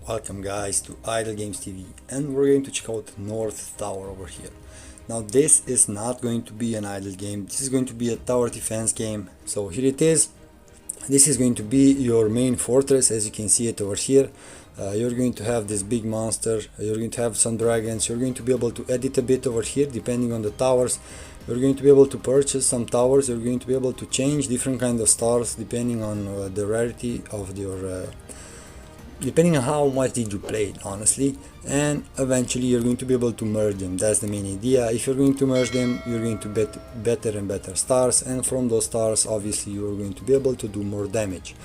Welcome guys to Idle Games TV, and we're going to check out North Tower over here. Now this is not going to be an idle game, this is going to be a tower defense game. So here it is. This is going to be your main fortress, as you can see it over here. You're going to have this big monster, you're going to have some dragons, you're going to be able to edit a bit over here depending on the towers. You're going to be able to purchase some towers, you're going to be able to change different kind of stars depending on the rarity of your depending on how much did you play it, honestly, and eventually you're going to be able to merge them. That's the main idea. If you're going to merge them, you're going to get better and better stars, and from those stars obviously you're going to be able to do more damage.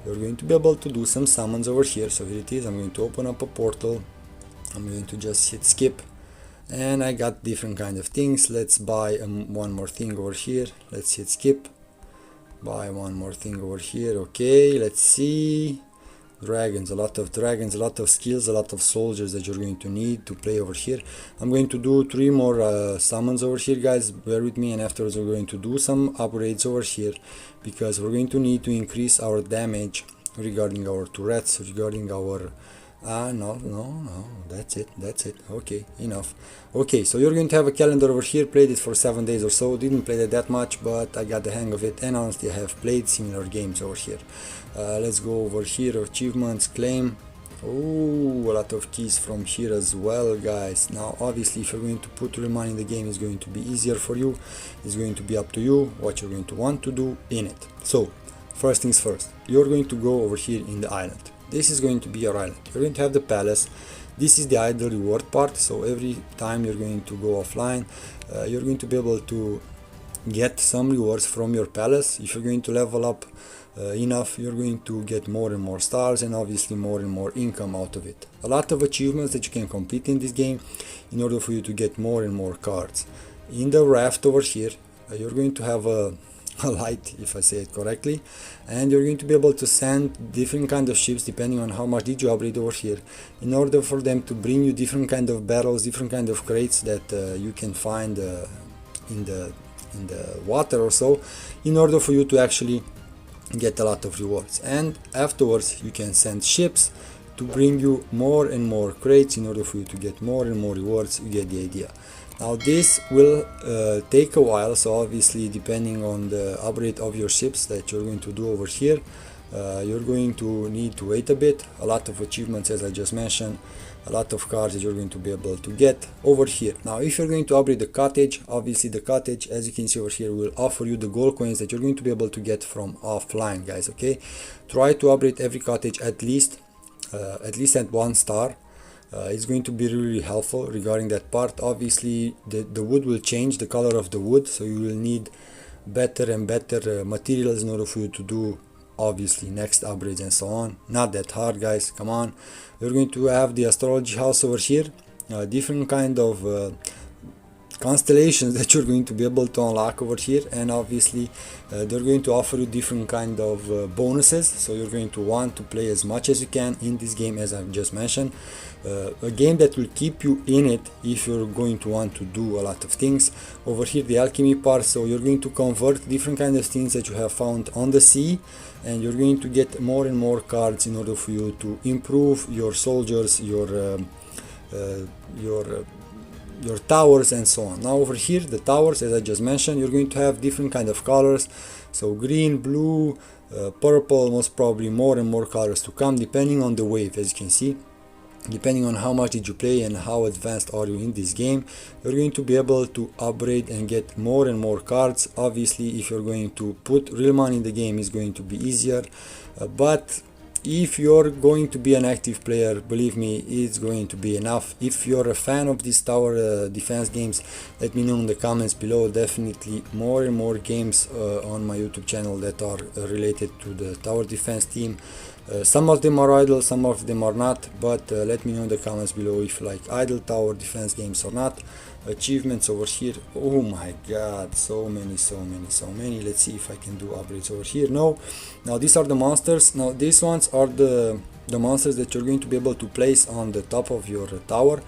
You're going to be able to do some summons over here. So here it is. I'm going to open up a portal, I'm going to just hit skip, and I got different kind of things. Let's buy one more thing over here. Let's hit skip, buy one more thing over here. Okay, let's see. Dragons, a lot of dragons, a lot of skills, a lot of soldiers that you're going to need to play over here. I'm going to do 3 more summons over here, guys, bear with me, and afterwards we're going to do some upgrades over here because we're going to need to increase our damage regarding our turrets, regarding our no, that's it. Okay, enough. Okay, so you're going to have a calendar over here. Played it for 7 days or so, didn't play it that much, but I got the hang of it, and honestly I have played similar games over here. Let's go over here, achievements, claim. Oh, a lot of keys from here as well, guys. Now obviously if you're going to put real money in the game, it's going to be easier for you. It's going to be up to you what you're going to want to do in it. So first things first, you're going to go over here in the island. This is going to be your island. You're going to have the palace. This is the idle reward part, so every time you're going to go offline, you're going to be able to get some rewards from your palace. If you're going to level up enough, you're going to get more and more stars, and obviously more and more income out of it. A lot of achievements that you can complete in this game in order for you to get more and more cards. In the raft over here, you're going to have a light, if I say it correctly, and you're going to be able to send different kind of ships depending on how much did you upgrade over here, in order for them to bring you different kind of barrels, different kind of crates that you can find in the water or so, in order for you to actually get a lot of rewards. And afterwards you can send ships to bring you more and more crates in order for you to get more and more rewards. You get the idea. Now this will take a while, so obviously depending on the upgrade of your ships that you're going to do over here, you're going to need to wait a bit. A lot of achievements, as I just mentioned, a lot of cards that you're going to be able to get over here. Now if you're going to upgrade the cottage, obviously the cottage, as you can see over here, will offer you the gold coins that you're going to be able to get from offline, guys. Okay, try to upgrade every cottage at least at 1 star. It's going to be really helpful regarding that part. Obviously the wood will change, the color of the wood, so you will need better and better materials in order for you to do obviously next upgrades and so on. Not that hard, guys, come on. You're going to have the astrology house over here, different kind of constellations that you're going to be able to unlock over here, and obviously they're going to offer you different kind of bonuses, so you're going to want to play as much as you can in this game, as I've just mentioned. A game that will keep you in it if you're going to want to do a lot of things. Over here the alchemy part, so you're going to convert different kind of things that you have found on the sea, and you're going to get more and more cards in order for you to improve your soldiers, your towers and so on. Now over here the towers, as I just mentioned, you're going to have different kind of colors, so green, blue, purple, most probably more and more colors to come depending on the wave. As you can see, depending on how much did you play and how advanced are you in this game, you're going to be able to upgrade and get more and more cards. Obviously if you're going to put real money in the game, it's going to be easier, but if you're going to be an active player, believe me, it's going to be enough. If you're a fan of these tower defense games, let me know in the comments below. Definitely more and more games on my YouTube channel that are related to the tower defense team. Some of them are idle, some of them are not, but let me know in the comments below if you like idle tower defense games or not. Achievements over here, oh my god, so many. Let's see if I can do upgrades over here. No, now these are the monsters. Now these ones are the monsters that you're going to be able to place on the top of your tower,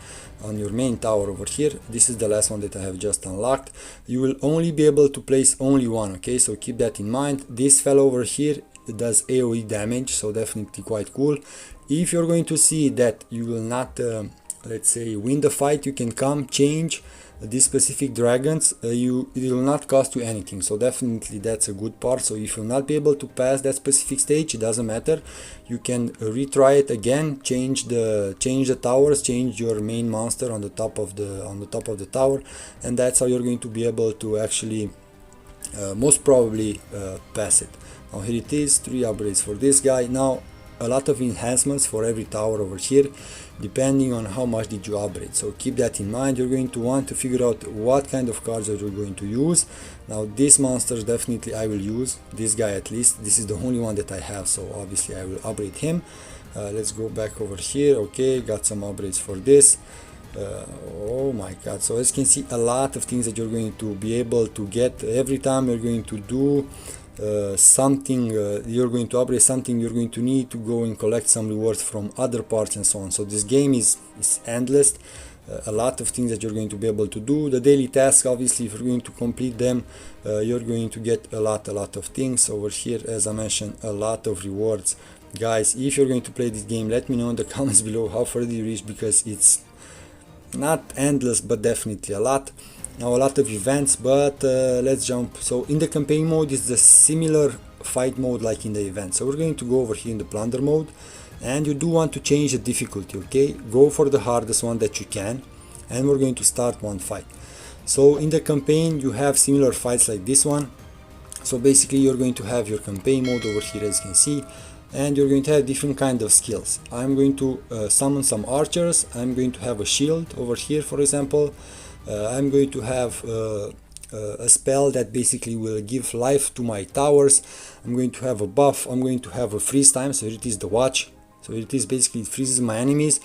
on your main tower over here. This is the last one that I have just unlocked. You will only be able to place only one, okay, so keep that in mind. This fellow over here, it does AoE damage, so definitely quite cool. if you're going to see that you will not let's say win the fight, you can come change these specific dragons. It will not cost you anything, so definitely that's a good part. So if you'll not be able to pass that specific stage, it doesn't matter, you can retry it again, change the towers, change your main monster on the top of the tower, and that's how you're going to be able to actually most probably pass it. Now here it is, 3 upgrades for this guy. Now a lot of enhancements for every tower over here, depending on how much did you upgrade, so keep that in mind. You're going to want to figure out what kind of cards that you're going to use. Now this monster definitely I will use, this guy at least, this is the only one that I have, so obviously I will upgrade him. Let's go back over here. Okay, got some upgrades for this. Oh my god, so as you can see, a lot of things that you're going to be able to get every time you're going to do something, you're going to upgrade something, you're going to need to go and collect some rewards from other parts and so on. So this game is endless, a lot of things that you're going to be able to do. The daily tasks, obviously, if you're going to complete them, you're going to get a lot of things over here. As I mentioned, a lot of rewards. Guys, if you're going to play this game, let me know in the comments below how far did you reach, because it's not endless but definitely a lot. Now a lot of events, but let's jump. So in the campaign mode is the similar fight mode like in the event. So we're going to go over here in the plunder mode, and you do want to change the difficulty. Okay, go for the hardest one that you can, and we're going to start one fight. So in the campaign you have similar fights like this one. So basically you're going to have your campaign mode over here, as you can see, and you're going to have different kind of skills. I'm going to summon some archers. I'm going to have a shield over here, for example. I'm going to have a spell that basically will give life to my towers. I'm going to have a buff. I'm going to have a freeze time, so it is the watch. So it is basically, it freezes my enemies.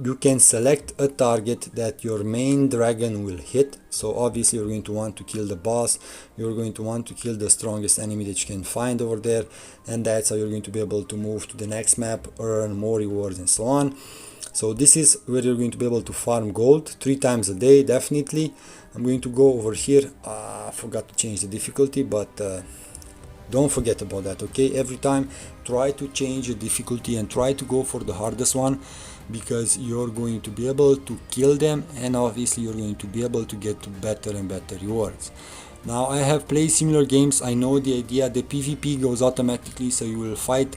You can select a target that your main dragon will hit. So obviously you're going to want to kill the boss, you're going to want to kill the strongest enemy that you can find over there, and that's how you're going to be able to move to the next map, earn more rewards and so on. So this is where you're going to be able to farm gold 3 times a day, definitely. I'm going to go over here. I forgot to change the difficulty, but don't forget about that, okay? Every time try to change the difficulty and try to go for the hardest one, because you're going to be able to kill them, and obviously you're going to be able to get better and better rewards. Now I have played similar games, I know the idea. The PvP goes automatically, so you will fight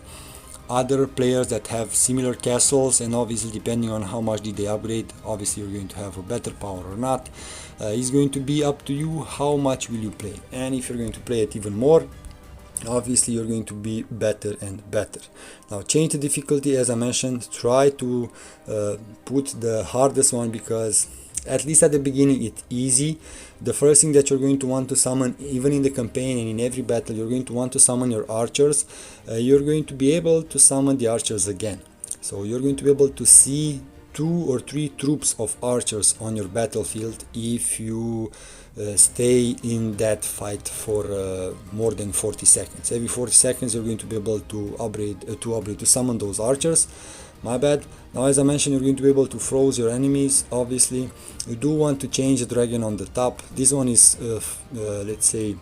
other players that have similar castles, and obviously depending on how much did they upgrade, obviously you're going to have a better power or not. It's going to be up to you how much will you play, and if you're going to play it even more, obviously you're going to be better and better. Now change the difficulty, as I mentioned. Try to put the hardest one, because at least at the beginning it's easy. The first thing that you're going to want to summon, even in the campaign and in every battle, you're going to want to summon your archers. You're going to be able to summon the archers again, so you're going to be able to see 2 or 3 troops of archers on your battlefield if you stay in that fight for more than 40 seconds. Every 40 seconds you're going to be able to upgrade to summon those archers. My bad. Now as I mentioned, you're going to be able to froze your enemies. Obviously you do want to change the dragon on the top. This one is let's say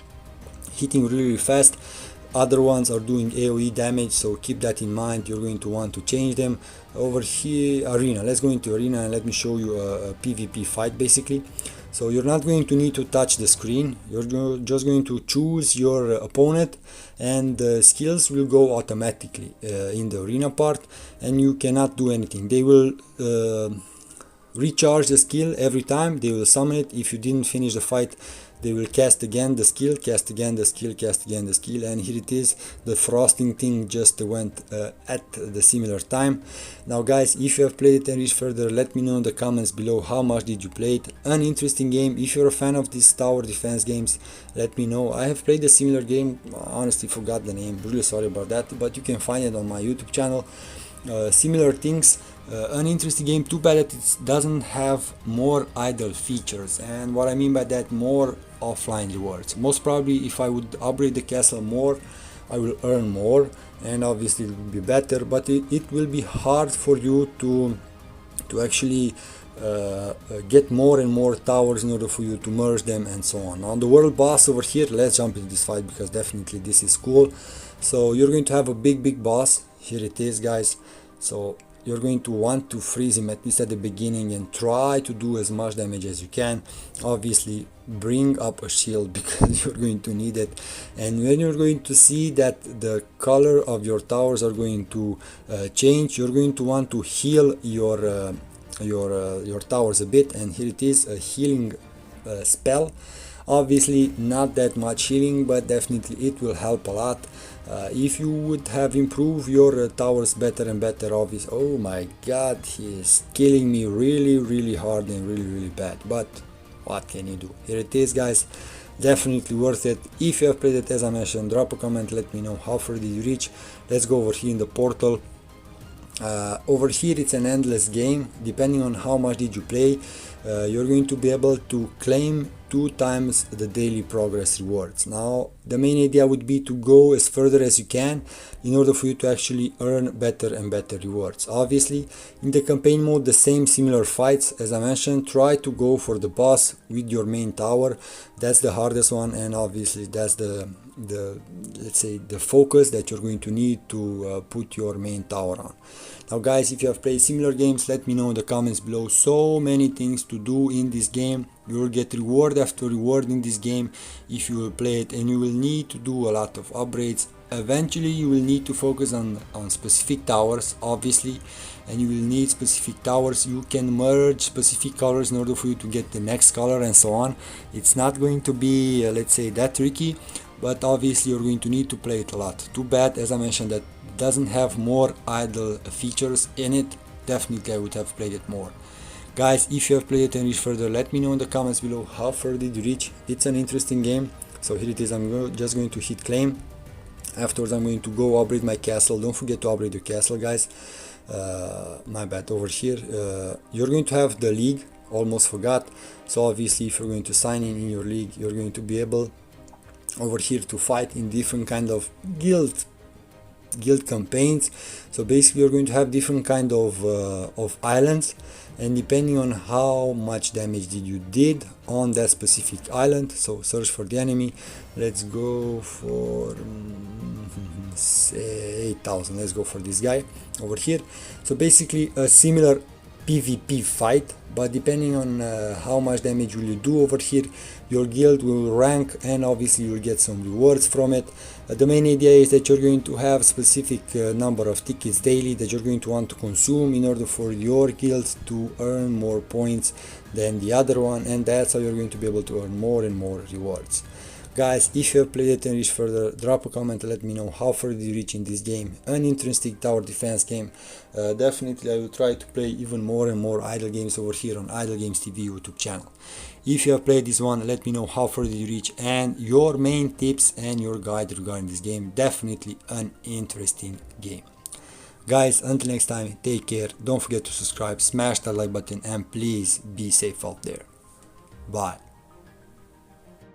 hitting really fast. Other ones are doing AoE damage, so keep that in mind. You're going to want to change them. Over here, arena. Let's go into arena and let me show you a PvP fight basically. So you're not going to need to touch the screen, you're just going to choose your opponent, and the skills will go automatically in the arena part, and you cannot do anything. They will recharge the skill every time, they will summon it. If you didn't finish the fight, they will cast again the skill, cast again the skill, cast again the skill, and here it is. The frosting thing just went at the similar time. Now guys, if you have played it and reached further, let me know in the comments below how much did you play it. An interesting game. If you're a fan of these tower defense games, let me know. I have played a similar game, honestly forgot the name, really sorry about that, but you can find it on my YouTube channel. Similar things, an interesting game. Too bad that it doesn't have more idle features, and what I mean by that, more offline rewards. Most probably if I would upgrade the castle more, I will earn more, and obviously it will be better, but it will be hard for you to actually get more and more towers in order for you to merge them and so on. Now the world boss over here, let's jump into this fight because definitely this is cool. So you're going to have a big boss. Here it is, guys. So you're going to want to freeze him at least at the beginning and try to do as much damage as you can. Obviously bring up a shield because you're going to need it, and when you're going to see that the color of your towers are going to change, you're going to want to heal your towers a bit, and here it is, a healing spell. Obviously not that much healing, but definitely it will help a lot. If you would have improved your towers better and better, obviously. Oh my god, he is killing me really hard and really bad, but what can you do? Here it is, guys. Definitely worth it. If you have played it, as I mentioned, drop a comment, let me know how far did you reach. Let's go over here in the portal. Over here it's an endless game. Depending on how much did you play, you're going to be able to claim 2 times the daily progress rewards. Now the main idea would be to go as further as you can in order for you to actually earn better and better rewards. Obviously in the campaign mode, the same similar fights as I mentioned. Try to go for the boss with your main tower. That's the hardest one, and obviously that's the let's say the focus that you're going to need to put your main tower on. Now guys, if you have played similar games, let me know in the comments below. So many things to do in this game. You will get reward after reward in this game if you will play it, and you will need to do a lot of upgrades. Eventually you will need to focus on specific towers, obviously, and you will need specific towers. You can merge specific colors in order for you to get the next color and so on. It's not going to be let's say that tricky, but obviously you're going to need to play it a lot. Too bad, as I mentioned, that doesn't have more idle features in it. Definitely I would have played it more. Guys, if you have played it and reached further, let me know in the comments below how far did you reach. It's an interesting game. So here it is. I'm just going to hit claim. Afterwards I'm going to go upgrade my castle. Don't forget to upgrade your castle, guys. My bad. Over here you're going to have the league. Almost forgot. So obviously if you're going to sign in your league, you're going to be able over here to fight in different kind of guild campaigns. So basically you're going to have different kind of islands, and depending on how much damage you did on that specific island. So search for the enemy. Let's go for say 8,000. Let's go for this guy over here. So basically a similar PvP fight, but depending on how much damage will you do over here, your guild will rank, and obviously you'll get some rewards from it. The main idea is that you're going to have specific number of tickets daily that you're going to want to consume in order for your guild to earn more points than the other one, and that's how you're going to be able to earn more and more rewards. Guys, if you have played it and reached further, drop a comment and let me know how far did you reach in this game. An interesting tower defense game. Definitely I will try to play even more and more idle games over here on Idle Games TV YouTube channel. If you have played this one, let me know how far did you reach and your main tips and your guide regarding this game. Definitely an interesting game. Guys, until next time, take care. Don't forget to subscribe, smash that like button, and please be safe out there. Bye.